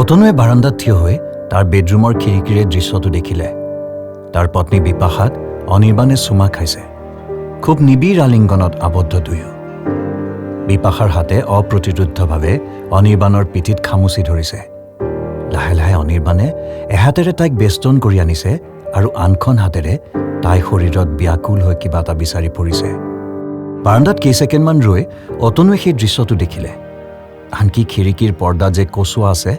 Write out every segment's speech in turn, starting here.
অতনুৱে বাৰান্দাত থিয় হৈ তাৰ বেডৰুমৰ খিৰিকীৰে দৃশ্যটো দেখিলে। তাৰ পত্নী বিপাশাক অনিৰ্বাণে চুমা খাইছে। খুব নিবিড় আলিংগনত আবদ্ধ দুয়ো। বিপাশাৰ হাতে অপ্ৰতিৰোধ্যভাৱে অনিৰ্বাণৰ পিঠিত খামুচি ধৰিছে। লাহে লাহে অনিৰ্বাণে এহাতেৰে তাইক বেষ্টন কৰি আনিছে আৰু আনখন হাতেৰে তাই শৰীৰত ব্যাকুল হৈ কিবা এটা বিচাৰি ফুৰিছে। বাৰান্দাত কেইছেকেণ্ডমান ৰৈ অতনুৱে সেই দৃশ্যটো দেখিলে। আনকি খিৰিকীৰ পৰ্দা যে কচোৱা আছে,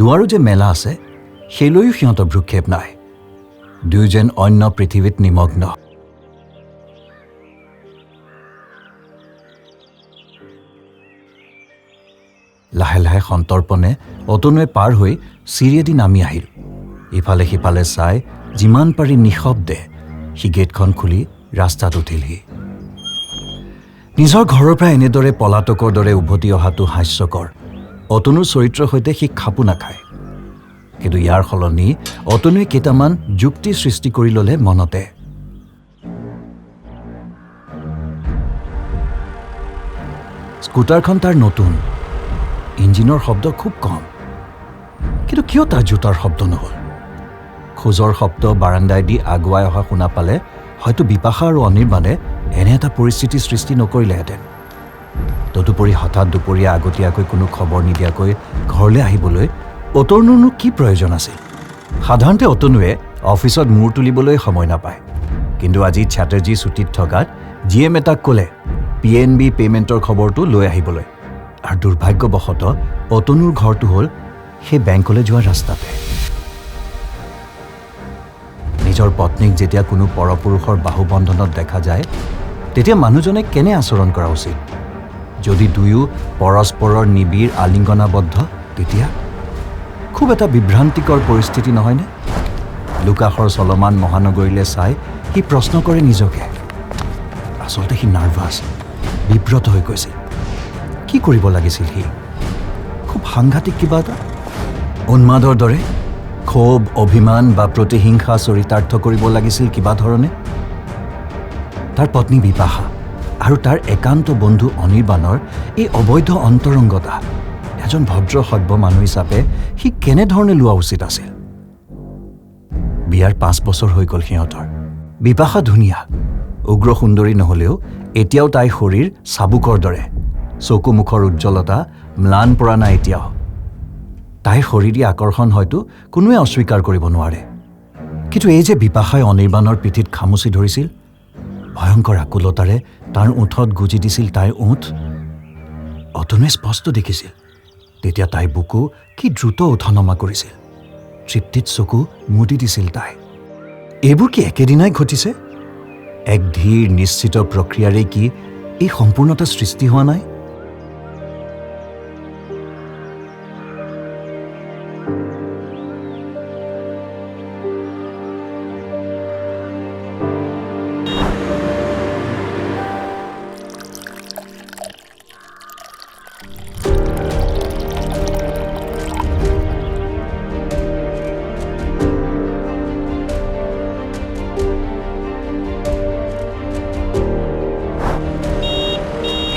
দুৱাৰো যে মেলা আছে, সেইলৈও সিহঁতৰ ভ্ৰূক্ষেপ নাই। দুয়ো যেন অন্য পৃথিৱীত নিমগ্ন। লাহে লাহে সন্তৰ্পণে অতনুৱে পাৰ হৈ চিৰিয়েদি নামি আহিল। ইফালে সিফালে চাই যিমান পাৰি নিশব্দে সি গেটখন খুলি ৰাস্তাত উঠিলহি। নিজৰ ঘৰৰ পৰা এনেদৰে পলাতকৰ দৰে উভতি অহাটো হাস্যকৰ। অতনুৰ চৰিত্ৰৰ সৈতে সি খাপো নাখায়। কিন্তু ইয়াৰ সলনি অতনুৱে কেইটামান যুক্তি সৃষ্টি কৰি ল'লে মনতে। স্কুটাৰখন তাৰ নতুন, ইঞ্জিনৰ শব্দ খুব কম, কিন্তু কিয় তাৰ জোতাৰ শব্দ নহ'ল? খোজৰ শব্দ বাৰান্দাইদি আগুৱাই অহা শুনা পালে হয়তো বিপাশা আৰু অনিৰ্বাণে এনে এটা পৰিস্থিতি সৃষ্টি নকৰিলেহেঁতেন। তদুপৰি হঠাৎ দুপৰীয়া আগতীয়াকৈ কোনো খবৰ নিদিয়াকৈ ঘৰলৈ আহিবলৈ অতনুৰনো কি প্ৰয়োজন আছিল? সাধাৰণতে অতনুৱে অফিচত মূৰ তুলিবলৈ সময় নাপায়, কিন্তু আজি চ্যাটাৰ্জী ছুটীত থকাত GM এটাক ক'লে PNB পে'মেণ্টৰ খবৰটো লৈ আহিবলৈ। আৰু দুৰ্ভাগ্যবশতঃ অতনুৰ ঘৰটো হ'ল সেই বেংকলৈ যোৱা ৰাস্তাতে। নিজৰ পত্নীক যেতিয়া কোনো পৰপুৰুষৰ বাহুবন্ধনত দেখা যায়, তেতিয়া মানুহজনে কেনে আচৰণ কৰা উচিত? যদি দুয়ো পৰস্পৰৰ নিবিড় আলিংগনাবদ্ধ, তেতিয়া খুব এটা বিভ্ৰান্তিকৰ পৰিস্থিতি নহয়নে? লুকাষৰ চলমান মহানগৰীলৈ চাই সি প্ৰশ্ন কৰে নিজকে। আচলতে সি নাৰ্ভাছ, বিব্ৰত হৈ গৈছিল। কি কৰিব লাগিছিল সি? খুব সাংঘাতিক কিবা এটা উন্মাদৰ দৰে ক্ষোভ, অভিমান বা প্ৰতিহিংসা চৰিতাৰ্থ কৰিব লাগিছিল কিবা ধৰণে। তাৰ পত্নী বিপাশা আৰু তাৰ একান্ত বন্ধু অনিৰ্বাণৰ এই অবৈধ অন্তৰংগতা এজন ভদ্ৰ সভ্য মানুহ হিচাপে সি কেনেধৰণে লোৱা উচিত আছিল? বিয়াৰ 5 বছৰ হৈ গ'ল সিহঁতৰ। বিপাশা ধুনীয়া, উগ্ৰ সুন্দৰী নহ'লেও এতিয়াও তাইৰ শৰীৰ চাবুকৰ দৰে। চকু মুখৰ উজ্জ্বলতা ম্লান পৰা নাই এতিয়াও। তাইৰ শৰীৰী আকৰ্ষণ হয়তো কোনোৱে অস্বীকাৰ কৰিব নোৱাৰে। কিন্তু এই যে বিপাশাই অনিৰ্বাণৰ পিঠিত খামুচি ধৰিছিল, ভয়ংকৰ আকুলতাৰে তাৰ ওঠত গুজি দিছিল তাইৰ ওঠ, অতনুৱে স্পষ্ট দেখিছিল। তেতিয়া তাইৰ বুকু কি দ্ৰুত উঠা-নমা কৰিছিল। তৃপ্তিত চকু মুদি দিছিল তাই। এইবোৰ কি একেদিনাই ঘটিছে? এক ধীৰ নিশ্চিত প্ৰক্ৰিয়াৰে কি এই সম্পূৰ্ণতা সৃষ্টি হোৱা নাই?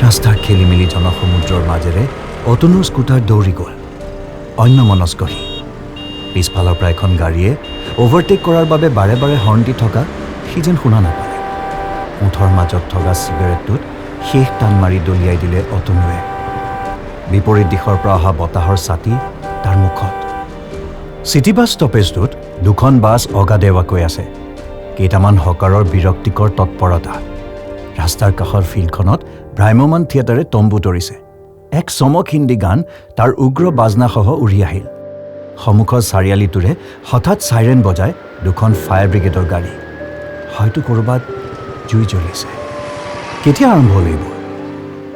ৰাস্তাৰ খেলিমেলি জনসমুদ্ৰৰ মাজেৰে অতনুৰ স্কুটাৰ দৌৰি গ'ল। অন্যমনস্ক সি। পিছফালৰ পৰা এখন গাড়ীয়ে অভাৰটেক কৰাৰ বাবে বাৰে বাৰে হৰ্ণ দি থকা সি যেন শুনা নাপালে। ওঠৰ মাজত থকা চিগাৰেটটোত শেষ টান মাৰি দলিয়াই দিলে অতনুৱে। বিপৰীত দিশৰ পৰা অহা বতাহৰ ছাতি তাৰ মুখত। চিটি বাছ ষ্টপেজটোত দুখন বাছ অগাদেৱাকৈ আছে। কেইটামান হকাৰৰ বিৰক্তিকৰ তৎপৰতা। ৰাস্তাৰ কাষৰ ফিল্ডখনত ভ্ৰাম্যমান থিয়েটাৰে তম্বু তৰিছে। এক চমক হিন্দী গান তাৰ উগ্ৰ বাজনাসহ উৰি আহিল। সন্মুখৰ চাৰিআলিটোৰে হঠাৎ চাইৰেন বজাই দুখন ফায়াৰ ব্ৰিগেডৰ গাড়ী। হয়তো ক'ৰবাত জুই জ্বলিছে। কেতিয়া আৰম্ভ হ'ল এইবোৰ?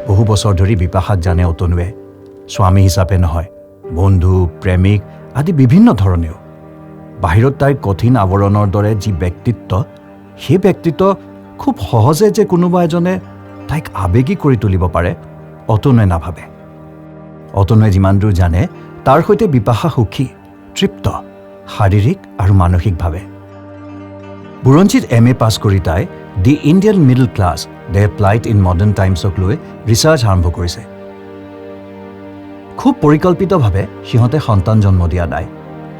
বহু বছৰ ধৰি বিপাশাক জানে অতনুৱে। স্বামী হিচাপে নহয়, বন্ধু, প্ৰেমিক আদি বিভিন্ন ধৰণেও। বাহিৰত তাইৰ কঠিন আৱৰণৰ দৰে যি ব্যক্তিত্ব, সেই ব্যক্তিত্ব খুব সহজে যে কোনোবা এজনে তাইক আৱেগী কৰি তুলিব পাৰে, অতনুৱে নাভাবে। অতনুৱে যিমান দূৰ জানে, তাৰ সৈতে বিপাশা সুখী, তৃপ্ত, শাৰীৰিক আৰু মানসিকভাৱে। বুৰঞ্জীত MA পাছ কৰি তাই the Indian middle class their plight in modern টাইমছক লৈ ৰিচাৰ্চ আৰম্ভ কৰিছে। খুব পৰিকল্পিতভাৱে সিহঁতে সন্তান জন্ম দিয়া নাই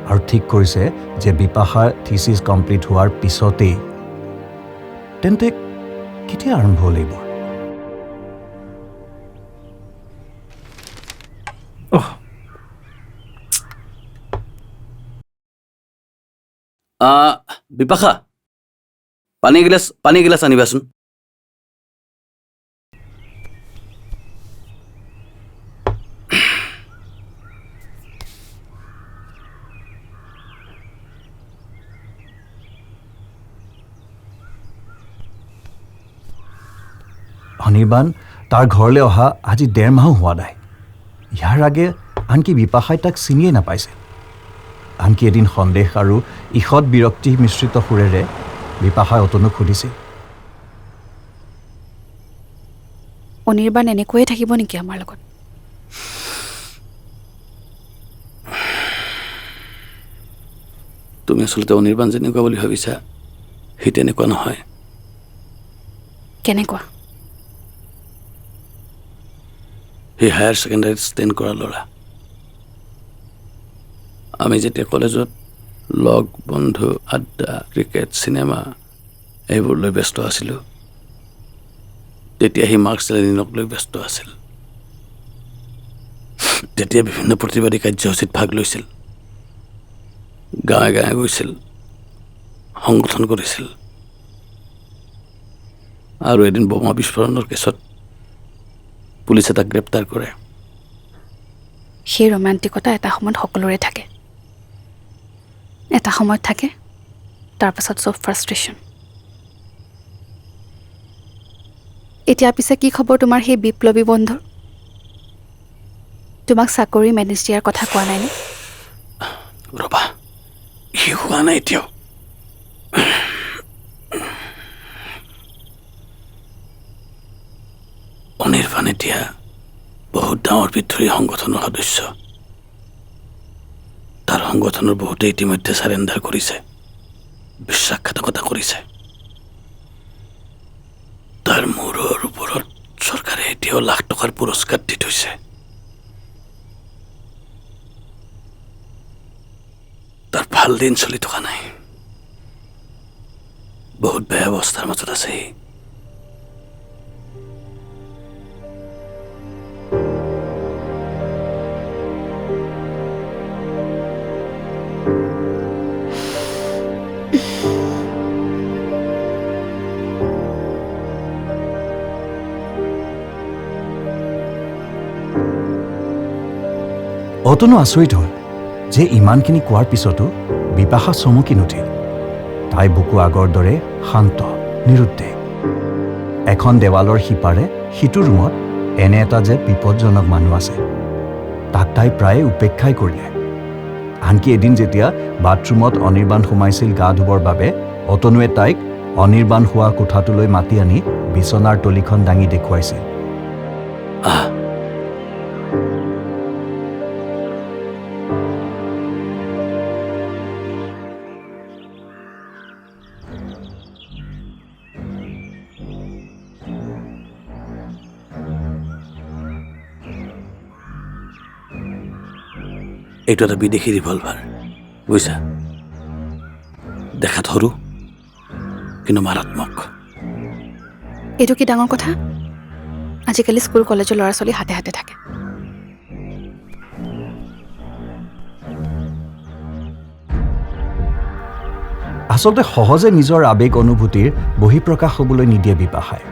আৰু ঠিক কৰিছে যে বিপাশাৰ থিচিছ কমপ্লিট হোৱাৰ পিছতেই। তেন্তে কেতিয়া আৰম্ভ হ'ল এইবোৰ? বিপাশা, পানী এগিলাচ আনিবাচোন। অনিৰ্বাণ তাৰ ঘৰলৈ অহা আজি 1.5 মাহো হোৱা নাই। ইয়াৰ আগে আনকি বিপাশাই তাক চিনিয়ে নাপাইছে। আনকি এদিন সন্দেহ আৰু ঈষৎ বিৰক্তি মিশ্ৰিত সুৰেৰে বিপাশাই অতনুক সুধিছিল, অনিৰ্বাণ এনেকৈয়ে থাকিব নেকি আমাৰ লগত? তুমি আচলতে অনিৰ্বাণ যেনেকুৱা বুলি ভাবিছা সি তেনেকুৱা নহয়। কেনেকুৱা? সি হায়াৰ ছেকেণ্ডাৰীত ষ্টেণ্ড কৰা ল'ৰা। আমি যেতিয়া কলেজত লগ বন্ধু আড্ডা ক্ৰিকেট চিনেমা এইবোৰ লৈ ব্যস্ত আছিলোঁ, তেতিয়া সি মাৰ্কছ লেনিনক লৈ ব্যস্ত আছিল। তেতিয়া বিভিন্ন প্ৰতিবাদী কাৰ্যসূচীত ভাগ লৈছিল, গাঁৱে গাঁৱে গৈছিল, সংগঠন কৰিছিল। আৰু এদিন বোমা বিস্ফোৰণৰ কেছত পুলিচে তাক গ্ৰেপ্তাৰ কৰে। সেই ৰোমান্টিকতা এটা সময়ত সকলোৰে থাকে। এটা সময়ত থাকে, তাৰপাছত চব ফ্ৰাষ্ট্ৰেশ্যন। এতিয়া পিছে কি খবৰ তোমাৰ সেই বিপ্লৱী বন্ধুৰ? তোমাক চাকৰি মেনেজ দিয়াৰ কথা কোৱা নাইনে? ৰবা, সি হোৱা নাই এতিয়াও। অনিৰ্বাণ এতিয়া বহুত ডাঙৰ বিদ্ৰোহী সংগঠনৰ সদস্য। তাৰ সংগঠনৰ বহুতে ইতিমধ্যে চাৰেণ্ডাৰ কৰিছে, বিশ্বাসঘাতকতা কৰিছে। তাৰ মূৰৰ ওপৰত চৰকাৰে এতিয়াও লাখ টকাৰ পুৰস্কাৰ দি থৈছে। তাৰ ভাল দিন চলি থকা নাই, বহুত বেয়া অৱস্থাৰ মাজত আছে সি। অতনু আচৰিত হ'ল যে ইমানখিনি কোৱাৰ পিছতো বিপাশা চমকি নুঠিল। তাই বুকু আগৰ দৰে শান্ত নিৰুদ্দেশ। এখন দেৱালৰ সিপাৰে সিটো ৰুমত এনে এটা যে বিপদজনক মানুহ আছে তাক তাই প্ৰায়ে উপেক্ষাই কৰিলে। আনকি এদিন যেতিয়া বাথৰুমত অনিৰ্বাণ সোমাইছিল গা ধুবৰ বাবে, অতনুৱে তাইক অনিৰ্বাণ শোৱা কোঠাটোলৈ মাতি আনি বিচনাৰ তলিখন দাঙি দেখুৱাইছিল। এইটো এটা বিদেশী ৰিভলভাৰ, বুজিছা? দেখাত সৰু কিন্তু মাৰাত্মক। এইটো কি ডাঙৰ কথা? আজিকালি স্কুল কলেজৰ ল'ৰা ছোৱালী হাতে হাতে থাকে। আচলতে সহজে নিজৰ আৱেগ অনুভূতিৰ বহিঃপ্ৰকাশ হ'বলৈ নিদিয়ে বিপাশাই।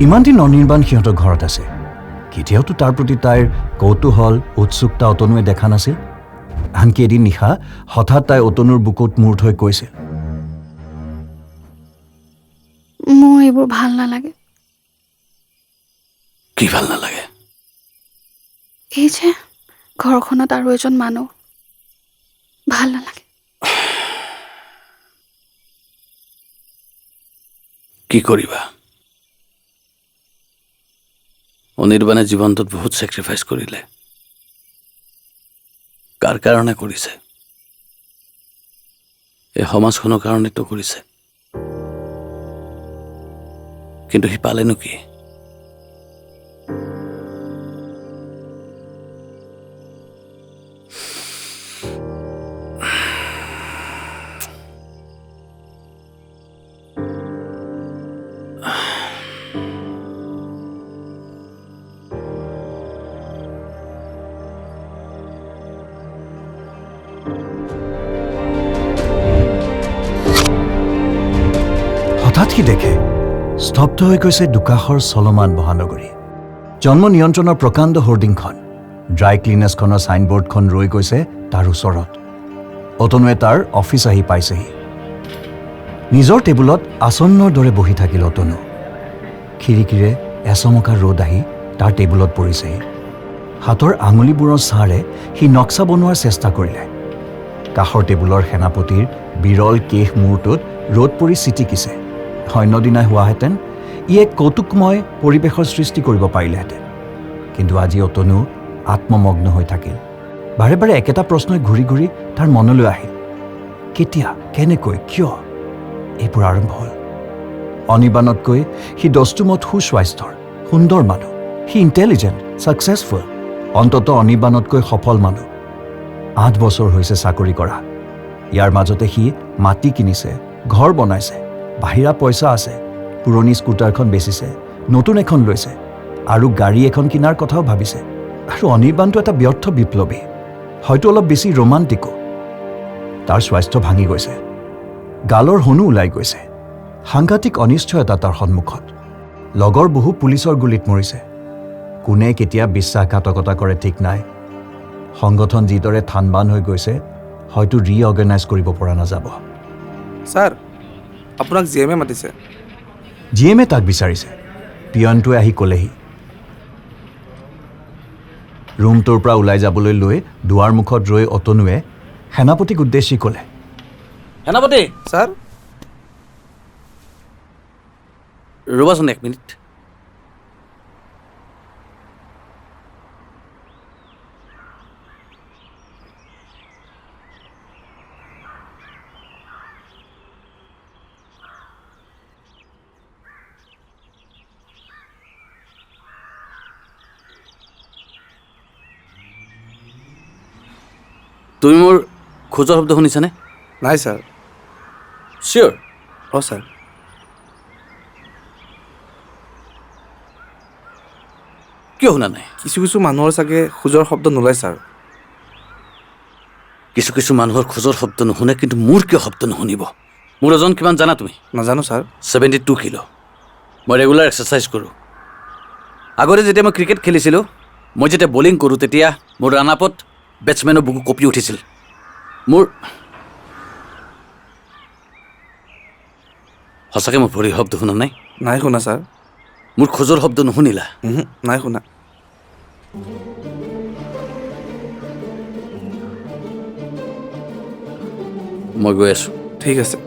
ইমান দিন অনিৰ্বাণ সিহঁতৰ ঘৰত আছে, কেতিয়াওতো তাৰ প্ৰতি তাইৰ কৌতূহল উৎসুকতা অতনুৱে দেখা নাছিল। আনকি এদিন নিশা হঠাৎ তাই অতনুৰ বুকুত মূৰ থৈ কৈছিল, মোৰ এইবোৰ ভাল নালাগে। কি ভাল নালাগে? এই যে ঘৰখনত আৰু এজন মানুহ, ভাল নালাগে। কি কৰিবা? অনিৰ্বাণে জীৱনটোত বহুত ছেক্ৰিফাইচ কৰিলে। কাৰ কাৰণে কৰিছে? এই সমাজখনৰ কাৰণেতো কৰিছে। কিন্তু সি পালেনো কি? হঠাৎ সি দেখে স্তব্ধ হৈ গৈছে দুকাষৰ চলমান মহানগৰী। জন্ম নিয়ন্ত্ৰণৰ প্ৰকাণ্ড হোৰ্ডিংখন, ড্ৰাই ক্লিনাৰ্ছখনৰ ছাইনবোৰ্ডখন ৰৈ গৈছে তাৰ ওচৰত। অতনুৱে তাৰ অফিচ আহি পাইছেহি। নিজৰ টেবুলত আসন্নৰ দৰে বহি থাকিল অতনু। খিৰিকীৰে এচমকা ৰ'দ আহি তাৰ টেবুলত পৰিছেহি। হাতৰ আঙুলিবোৰৰ ছাঁৰে সি নক্সা বনোৱাৰ চেষ্টা কৰিলে। কাষৰ টেবুলৰ সেনাপতিৰ বিৰল কেশ মূৰটোত ৰ'দ পৰি ছিটিকিছে। অন্যদিনাই হোৱাহেঁতেন ই এক কৌতুকময় পৰিৱেশৰ সৃষ্টি কৰিব পাৰিলেহেঁতেন। কিন্তু আজি অতনু আত্মমগ্ন হৈ থাকিল। বাৰে বাৰে একেটা প্ৰশ্নই ঘূৰি ঘূৰি তাৰ মনলৈ আহিল। কেতিয়া, কেনেকৈ, কিয় এইবোৰ আৰম্ভ হ'ল? অনিৰ্বাণতকৈ সি দস্তুমত সুস্বাস্থ্যৰ, সুন্দৰ মানুহ। সি ইণ্টেলিজেণ্ট, ছাকচেছফুল, অন্ততঃ অনিৰ্বাণতকৈ সফল মানুহ। 8 বছৰ হৈছে চাকৰি কৰা। ইয়াৰ মাজতে সি মাটি কিনিছে, ঘৰ বনাইছে, বাহিৰা পইচা আছে, পুৰণি স্কুটাৰখন বেচিছে, নতুন এখন লৈছে আৰু গাড়ী এখন কিনাৰ কথাও ভাবিছে। আৰু অনিৰ্বাণটো এটা ব্যৰ্থ বিপ্লৱী, হয়তো অলপ বেছি ৰোমান্টিকো। তাৰ স্বাস্থ্য ভাঙি গৈছে, গালৰ হনু ওলাই গৈছে। সাংঘাতিক অনিশ্চয়তা তাৰ সন্মুখত। লগৰ বহু পুলিচৰ গুলীত মৰিছে। কোনে কেতিয়া বিশ্বাসঘাতকতা কৰে ঠিক নাই। সংগঠন যিদৰে থানবান হৈ গৈছে, হয়তো ৰিঅৰ্গেনাইজ কৰিব পৰা নাযাব। ছাৰ, আপোনাক জিএমে মাতিছে। জিএমে তাক বিচাৰিছে। পিয়নটোৱে আহি ক'লেহি। ৰুমটোৰ পৰা ওলাই যাবলৈ লৈ দুৱাৰ মুখত ৰৈ অতনুৱে সেনাপতিক উদ্দেশ্যি ক'লে, সেনাপতি ছাৰ, ৰ'বাচোন 1 মিনিট। তুমি মোৰ খোজৰ শব্দ শুনিছানে? নাই ছাৰ। চিয়'ৰ? অঁ ছাৰ। কিয় শুনা নাই? কিছু কিছু মানুহৰ চাগে খোজৰ শব্দ নোলায় ছাৰ। কিছু কিছু মানুহৰ খোজৰ শব্দ নুশুনে, কিন্তু মোৰ কিয় শব্দ নুশুনিব? মোৰ ওজন কিমান জানা তুমি? নাজানো ছাৰ। 72 কিলো। মই ৰেগুলাৰ এক্সাৰচাইজ কৰোঁ। আগতে যেতিয়া মই ক্ৰিকেট খেলিছিলোঁ, মই যেতিয়া বলিং কৰোঁ, তেতিয়া মোৰ ৰাণআপত বেটছমেনৰ বুকু কঁপি উঠিছিল। মোৰ সঁচাকৈ মোৰ ভৰিৰ শব্দ শুনা নাই? নাই শুনা ছাৰ। মোৰ খোজৰ শব্দ নুশুনিলা? নাই শুনা। মই গৈ আছোঁ। ঠিক আছে।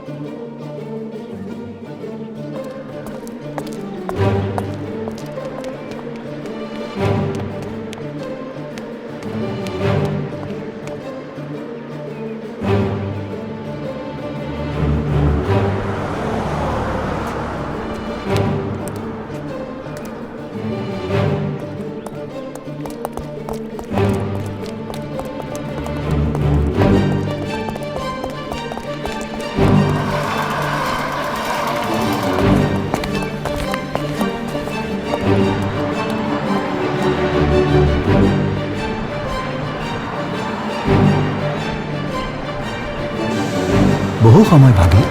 বহু সময় ভাবি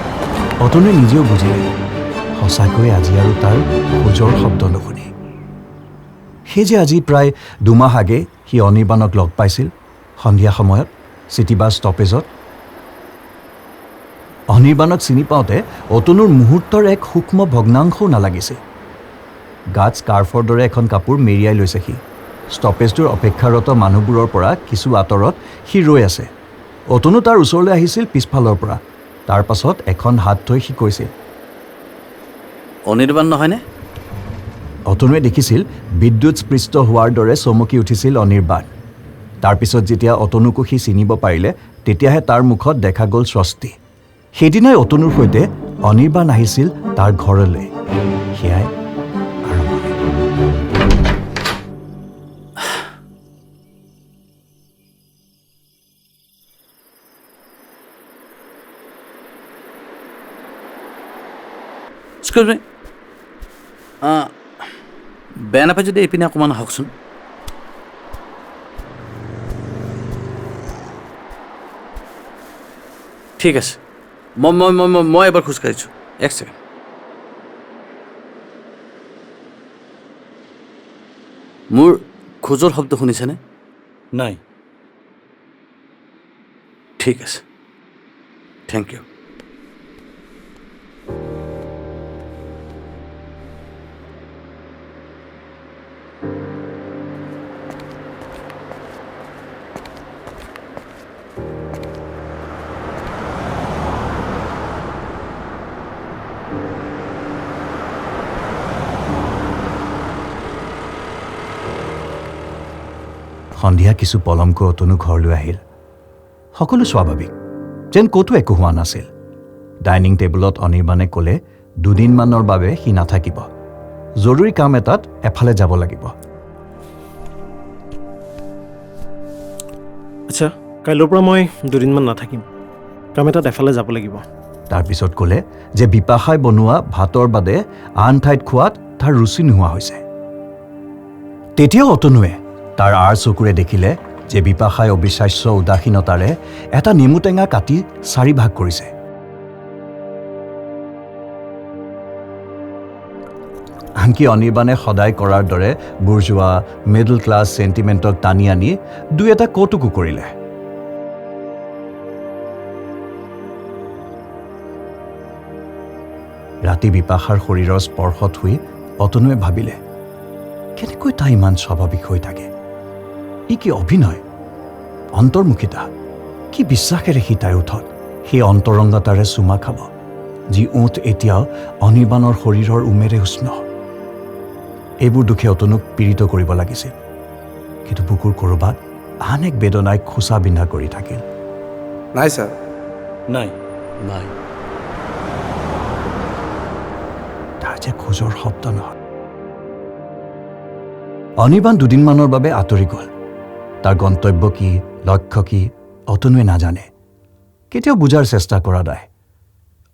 অতনুৱে নিজেও বুজিলে, সঁচাকৈ আজি আৰু তাৰ খোজৰ শব্দ নুশুনি। সেই যে আজি প্ৰায় 2 মাহ আগে সি অনিৰ্বাণক লগ পাইছিল সন্ধিয়া সময়ত চিটি বাছ ষ্টপেজত। অনিৰ্বাণক চিনি পাওঁতে অতনুৰ মুহূৰ্তৰ এক সূক্ষ্ম ভগ্নাংশও নালাগিছিল। গাত স্কাৰ্ফৰ দৰে এখন কাপোৰ মেৰিয়াই লৈছে সি। ষ্টপেজটোৰ অপেক্ষাৰত মানুহবোৰৰ পৰা কিছু আঁতৰত সি ৰৈ আছে। অতনু তাৰ ওচৰলৈ আহিছিল পিছফালৰ পৰা। তাৰ পাছত এখন হাত থৈ সি কৈছিল, অনিৰ্বাণ নহয়নে? অতনুৱে দেখিছিল বিদ্যুৎস্পৃষ্ট হোৱাৰ দৰে চমকি উঠিছিল অনিৰ্বাণ। তাৰপিছত যেতিয়া অতনুকো সি চিনিব পাৰিলে, তেতিয়াহে তাৰ মুখত দেখা গ'ল স্বস্তি। সেইদিনাই অতনুৰ সৈতে অনিৰ্বাণ আহিছিল তাৰ ঘৰলৈ। সেয়াই আৰম্ভণি। এক্সকিউজ মি, বেয়া নাপায় যদি এইপিনে অকণমান আহকচোন। ঠিক আছে, মই এবাৰ খোজকাঢ়িছোঁ। 1 ছেকেণ্ড। মোৰ খোজৰ শব্দ শুনিছেনে? নাই। ঠিক আছে, থেংক ইউ। সন্ধিয়া কিছু পলমকৈ অতনু ঘৰলৈ আহিল। সকলো স্বাভাৱিক, যেন ক'তো একো হোৱা নাছিল। ডাইনিং টেবুলত অনিৰ্বাণে ক'লে 2 দিনমানৰ বাবে সি নাথাকিব, জৰুৰী কাম এটাত এফালে যাব লাগিব। আচ্ছা, কাইলৈৰ পৰা মই 2 দিনমান নাথাকিম, কাম এটাত এফালে যাব লাগিব। তাৰপিছত ক'লে যে বিপাশাই বনোৱা ভাতৰ বাদে আন ঠাইত খোৱাত তাৰ ৰুচি নোহোৱা হৈছে। তেতিয়াও অতনুৱে তাৰ আৰ চকুৰে দেখিলে যে বিপাশাই অবিশ্বাস্য উদাসীনতাৰে এটা নেমু টেঙা কাটি 4 ভাগ কৰিছে। আনকি অনিৰ্বাণে সদায় কৰাৰ দৰে বুৰ্জোৱা মিডল ক্লাছ চেণ্টিমেণ্টক টানি আনি 2-এটা কৌতুকো কৰিলে। ৰাতি বিপাশাৰ শৰীৰৰ স্পৰ্শত শুই অতনুৱে ভাবিলে, কেনেকৈ তাই ইমান স্বাভাৱিক হৈ থাকে? ই কি অভিনয়, অন্তৰ্মুখিতা, কি বিশ্বাসেৰে সি তাইৰ ওঠত সেই অন্তৰংগতাৰে চুমা খাব, যি ওঠ এতিয়াও অনিৰ্বাণৰ শৰীৰৰ উমেৰে উষ্ণ। এইবোৰ দুখে অতনুক পীড়িত কৰিব লাগিছিল, কিন্তু বুকুৰ ক'ৰবাত আন এক বেদনাই খোচা বিন্ধা কৰি থাকিল। নাই ছাৰ। নাই। নাই। তাৰ যে খোজৰ শব্দ নহয়। অনিৰ্বাণ 2 দিনমানৰ বাবে আঁতৰি গ'ল। তাৰ গন্তব্য কি, লক্ষ্য কি, অতনুৱে নাজানে, কেতিয়াও বুজাৰ চেষ্টা কৰা নাই।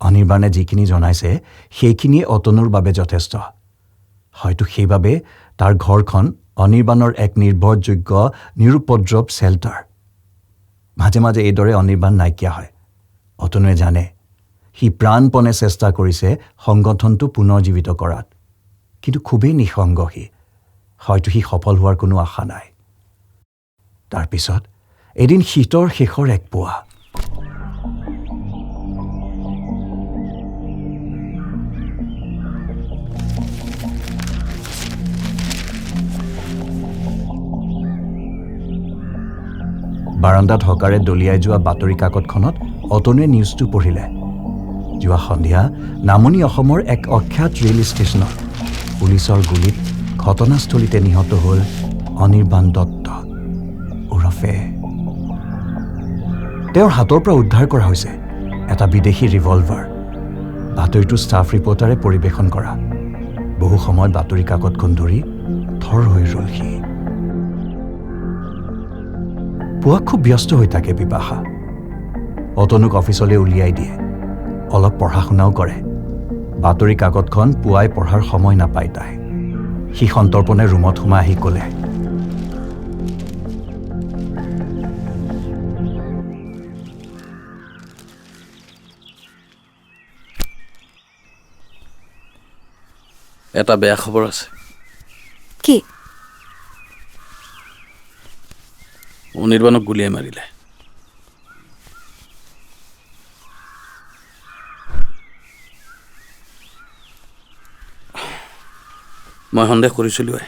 অনিৰ্বাণে যিখিনি জনাইছে সেইখিনিয়ে অতনুৰ বাবে যথেষ্ট। হয়তো সেইবাবে তাৰ ঘৰখন অনিৰ্বাণৰ এক নিৰ্ভৰযোগ্য নিৰুপদ্ৰৱ শ্বেল্টাৰ। মাজে মাজে এইদৰে অনিৰ্বাণ নাইকিয়া হয়। অতনুৱে জানে সি প্ৰাণপণে চেষ্টা কৰিছে সংগঠনটো পুনৰ্জীৱিত কৰাত, কিন্তু খুবেই নিঃসংগ সি। হয়তো সি সফল হোৱাৰ কোনো আশা নাই। তাৰপিছত এদিন শীতৰ শেষৰ এক পুৱা বাৰাণ্ডাত হকাৰে দলিয়াই যোৱা বাতৰি কাকতখনত অতনুৱে নিউজটো পঢ়িলে। যোৱা সন্ধিয়া নামনি অসমৰ এক অখ্যাত ৰেল ষ্টেচনত পুলিচৰ গুলীত ঘটনাস্থলীতে নিহত হ'ল অনিৰ্বাণ দত্ত ওৰফে। তেওঁৰ হাতৰ পৰা উদ্ধাৰ কৰা হৈছে এটা বিদেশী ৰিভলভাৰ। বাতৰিটো ষ্টাফ ৰিপৰ্টাৰে পৰিৱেশন কৰা। বহু সময় বাতৰি কাকতখন ধৰি থৰ হৈ ৰ'ল সি। পুৱা খুব ব্যস্ত হৈ থাকে বিপাশা। অতনুক অফিচলৈ উলিয়াই দিয়ে, অলপ পঢ়া শুনাও কৰে। বাতৰি কাকতখন পুৱাই পঢ়াৰ সময় নাপায় তাই। সি সন্তৰ্পণে ৰুমত সোমাই আহি ক'লে, এটা বেয়া খবৰ আছে। কি? অনিৰ্বাণক গুলীয়াই মাৰিলে। মই সন্দেহ কৰিছিলোঁ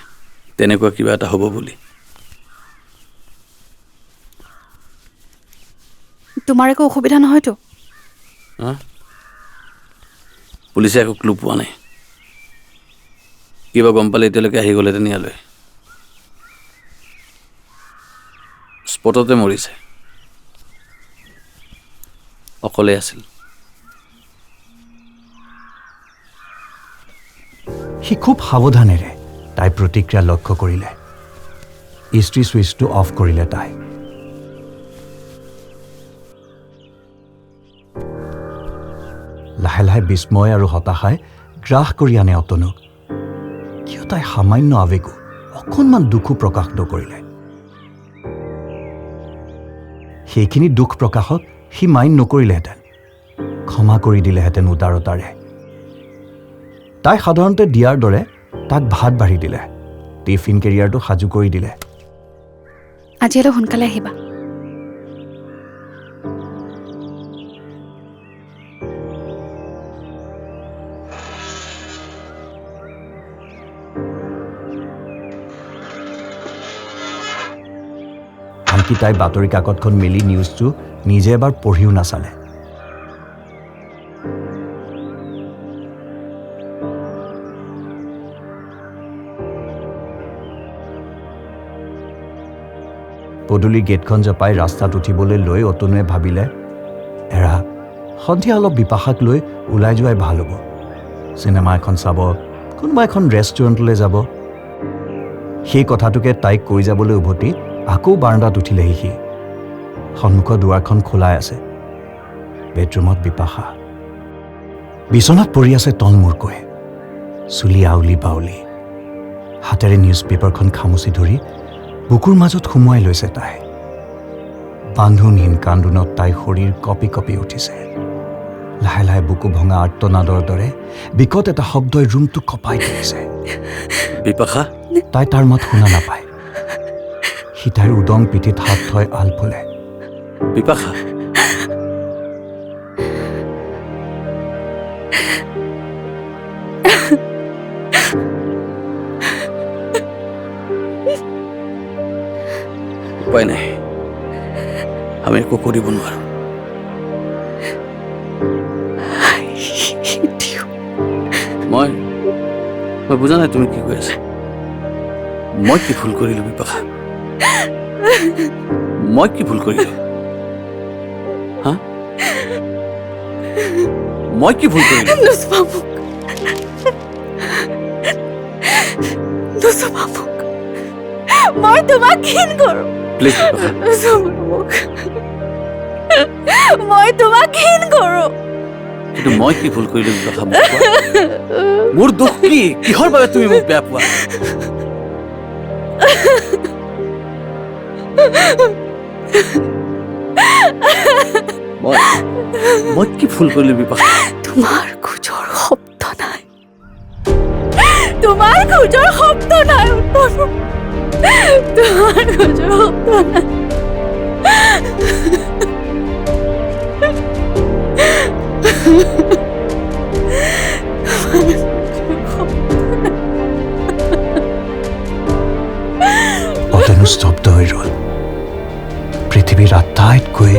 তেনেকুৱা কিবা এটা হ'ব বুলি। তোমাৰ একো অসুবিধা নহয়তো? পুলিচে একো ক্লু পোৱা নাই। কিবা গম পালে এতিয়ালৈকে আহি গ'লেহেঁতেন ইয়ালৈ। স্পটতে মৰিছে, অকলে আছিল। সি খুব সাৱধানেৰে তাইৰ প্ৰতিক্ৰিয়া লক্ষ্য কৰিলে। ইস্ত্ৰি ছুইচটো অফ কৰিলে তাই। লাহে লাহে বিস্ময় আৰু হতাশাই গ্ৰাস কৰি আনে অতনুক। কিয় তাই সামান্য আৱেগো, অকণমান দুখো প্ৰকাশ নকৰিলে? সেইখিনি দুখ প্ৰকাশক সি মাইণ্ড নকৰিলেহেঁতেন, ক্ষমা কৰি দিলেহেঁতেন উদাৰতাৰে। তাই সাধাৰণতে দিয়াৰ দৰে তাক ভাত বাঢ়ি দিলে। টিফিন কেৰিয়াৰটো সাজু কৰি দিলে। আজি অলপ সোনকালে আহিবা। আনকি তাই বাতৰি কাকতখন মেলি নিউজটো নিজে এবাৰ পঢ়িও নাচালে। পদূলি গেটখন জপাই ৰাস্তাত উঠিবলৈ লৈ অতনুৱে ভাবিলে, এৰা সন্ধিয়া অলপ বিপাশাক লৈ ওলাই যোৱাই ভাল হ'ব। চিনেমা এখন চাব, কোনোবা এখন ৰেষ্টুৰেণ্টলৈ যাব। সেই কথাটোকে তাইক কৈ যাবলৈ উভতি আকৌ বাৰাণ্ডাত উঠিলেহি সি। সন্মুখৰ দুৱাৰখন খোলাই আছে। বেডৰুমত বিপাশা বিচনাত পৰি আছে তলমূৰকৈ, চুলি আউলি বাউলি। হাতেৰে নিউজ পেপাৰখন খামুচি ধৰি বুকুৰ মাজত সুমুৱাই লৈছে তাই। বান্ধোনহীন কান্দোনত তাইৰ শৰীৰ কঁপি কঁপি উঠিছে। লাহে লাহে বুকু ভঙা আৰ্তনাদৰ দৰে বিকট এটা শব্দই ৰুমটো কঁপাই তুলিছে। বিপাশা, তাই তাৰ মাত শুনা নাপায়। সি তাইৰ উদং পিঠিত হাত থৈ আল ফুলে। বিপাশা, উপায় নাই, আমি একো কৰিব নোৱাৰো। মই বুজা নাই তুমি কি কৈ আছা। মই কি ভুল কৰিলো বিপাশা? মই কি ভুল কৰিলো? হা, মই কি ভুল কৰিলো? মই তোমাক ঘৃণ কৰো। প্লিজ বিপাশা, মই তোমাক ঘৃণ কৰো। কিন্তু মই কি ভুল কৰিলো বিপাশা? মোক কোৱা। মোৰ দুখ কি? কিহৰ বাবে তুমি মোক বেয়া পোৱা? মই কি ভুল কৰিলো বিপাশা? তোমাৰ খোজৰ শব্দ নাই। তোমাৰ খোজৰ শব্দ নাই। তোমাৰ খোজৰ শব্দ নাই। অতনু স্তব্ধ হৈ ৰ'ল। পৃথিৱীৰ আটাইতকৈ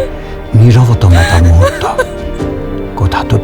নীৰৱতম এটা মুহূৰ্ত। কোঠাটোত